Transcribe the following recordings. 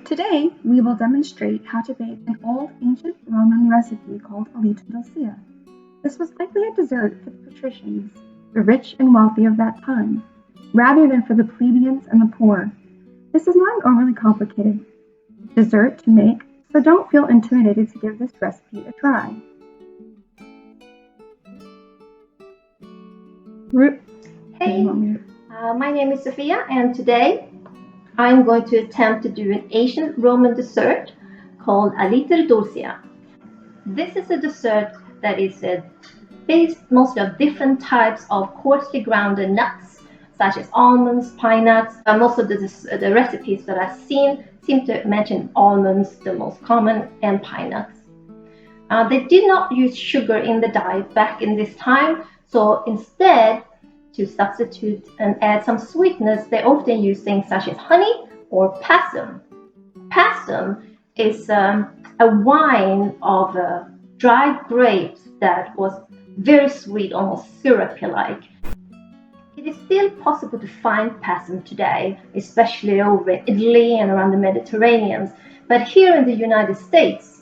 Today, we will demonstrate how to bake an old ancient Roman recipe called Aliter Dulcia. This was likely a dessert for the patricians, the rich and wealthy of that time, rather than for the plebeians and the poor. This is not an overly complicated dessert to make, so don't feel intimidated to give this recipe a try. Hey, my name is Sophia, and today I'm going to attempt to do an ancient Roman dessert called Aliter Dulcia. This is a dessert that is based mostly on different types of coarsely grounded nuts, such as almonds, pine nuts. Most of the recipes that I've seen seem to mention almonds, the most common, and pine nuts. They did not use sugar in the diet back in this time, so instead, to substitute and add some sweetness, they often use things such as honey or passum. Passum is a wine of dried grapes that was very sweet, almost syrupy-like. It is still possible to find passum today, especially over in Italy and around the Mediterranean. But here in the United States,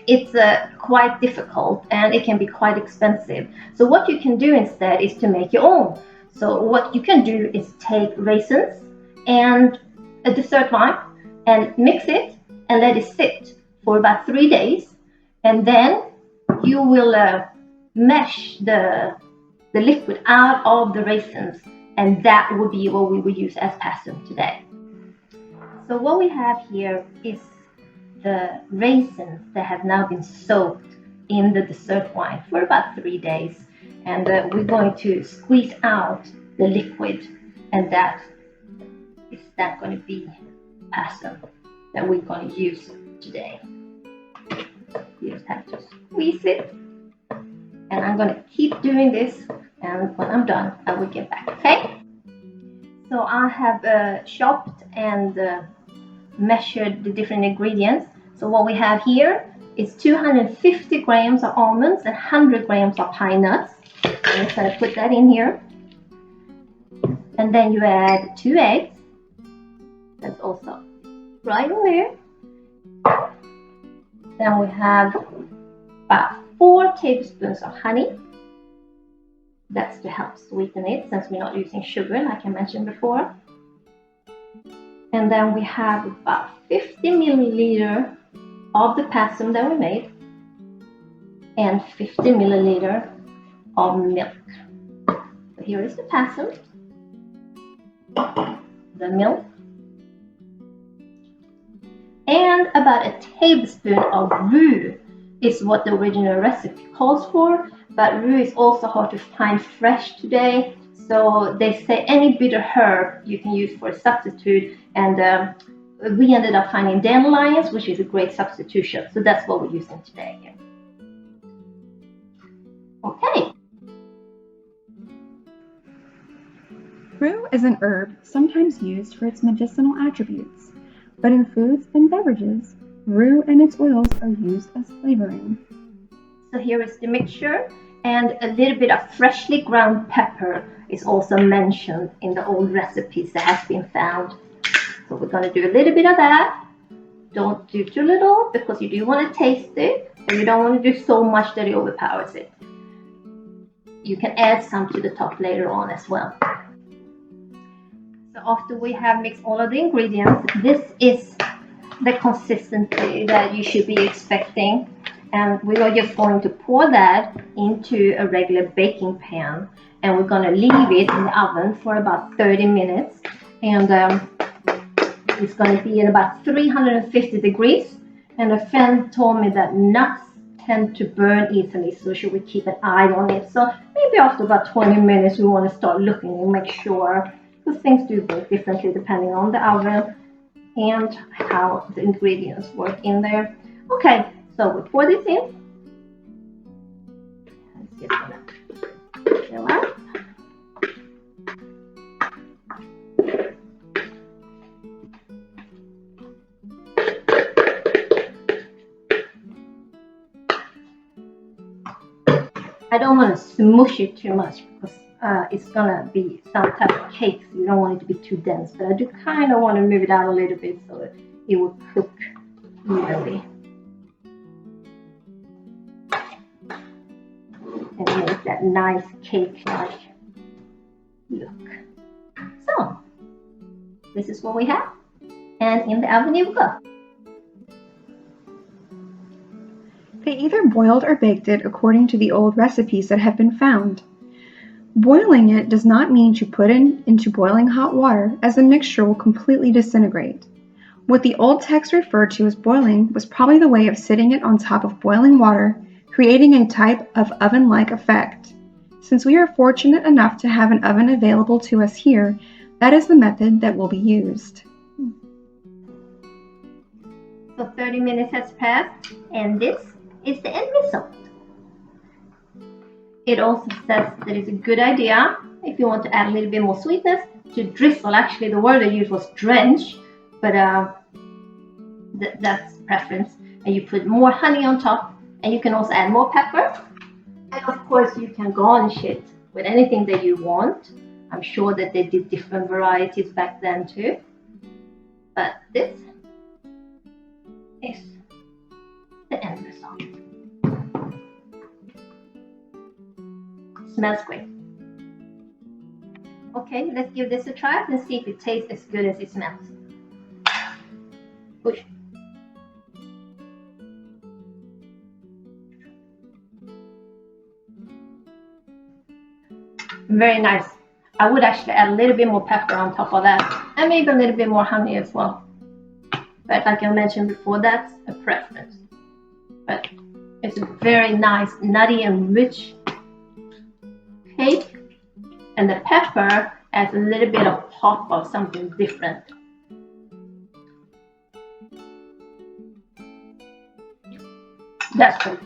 it's quite difficult and it can be quite expensive. So what you can do instead is to make your own. So what you can do is take raisins and a dessert wine and mix it and let it sit for about 3 days. And then you will mesh the liquid out of the raisins, and that will be what we will use as passum today. So what we have here is the raisins that have now been soaked in the dessert wine for about 3 days, and we're going to squeeze out the liquid, and that is going to be passum that we're going to use today. You just have to squeeze it, and I'm going to keep doing this, and when I'm done I will get back. Okay, so I have chopped and measured the different ingredients. So what we have here is 250 grams of almonds and 100 grams of pine nuts. I'm just going to put that in here. And then you add 2 eggs. That's also right in there. Then we have about 4 tablespoons of honey. That's to help sweeten it, since we're not using sugar like I mentioned before. And then we have about 50 milliliters of the passum that we made and 50 milliliters of milk. So here is the passum, the milk, and about a tablespoon of roux is what the original recipe calls for, but roux is also hard to find fresh today, so they say any bitter herb you can use for a substitute, and we ended up finding dandelions, which is a great substitution, so that's what we're using today again. Okay. Roux is an herb sometimes used for its medicinal attributes, but in foods and beverages, roux and its oils are used as flavoring. So here is the mixture, and a little bit of freshly ground pepper is also mentioned in the old recipes that has been found. So we're going to do a little bit of that. Don't do too little, because you do want to taste it, but you don't want to do so much that it overpowers it. You can add some to the top later on as well. So after we have mixed all of the ingredients, this is the consistency that you should be expecting. And we are just going to pour that into a regular baking pan, and we're going to leave it in the oven for about 30 minutes. And it's going to be at about 350 degrees. And a friend told me that nuts tend to burn easily, so should we keep an eye on it. So maybe after about 20 minutes we want to start looking and make sure, because things do work differently depending on the oven and how the ingredients work in there. Okay, so we pour this in. It's just gonna fill up. I don't want to smoosh it too much, because it's gonna be some type of cake, so you don't want it to be too dense, but I do kind of want to move it out a little bit so it will cook evenly and make that nice cake-like look. So this is what we have, and in the oven it will go. They either boiled or baked it according to the old recipes that have been found. Boiling it does not mean to put it into boiling hot water, as the mixture will completely disintegrate. What the old text referred to as boiling was probably the way of sitting it on top of boiling water, creating a type of oven-like effect. Since we are fortunate enough to have an oven available to us here, that is the method that will be used. So 30 minutes has passed, and this is the end result. It also says that it's a good idea, if you want to add a little bit more sweetness, to drizzle. Actually, the word I used was drench, but that's preference. And you put more honey on top, and you can also add more pepper. And of course, you can garnish it with anything that you want. I'm sure that they did different varieties back then too. But this is the end result. Smells great. Okay, let's give this a try and see if it tastes as good as it smells. Push. Very nice. I would actually add a little bit more pepper on top of that, and maybe a little bit more honey as well. But like I mentioned before, that's a preference. But it's a very nice, nutty and rich cake, and the pepper adds a little bit of pop of something different. That's good.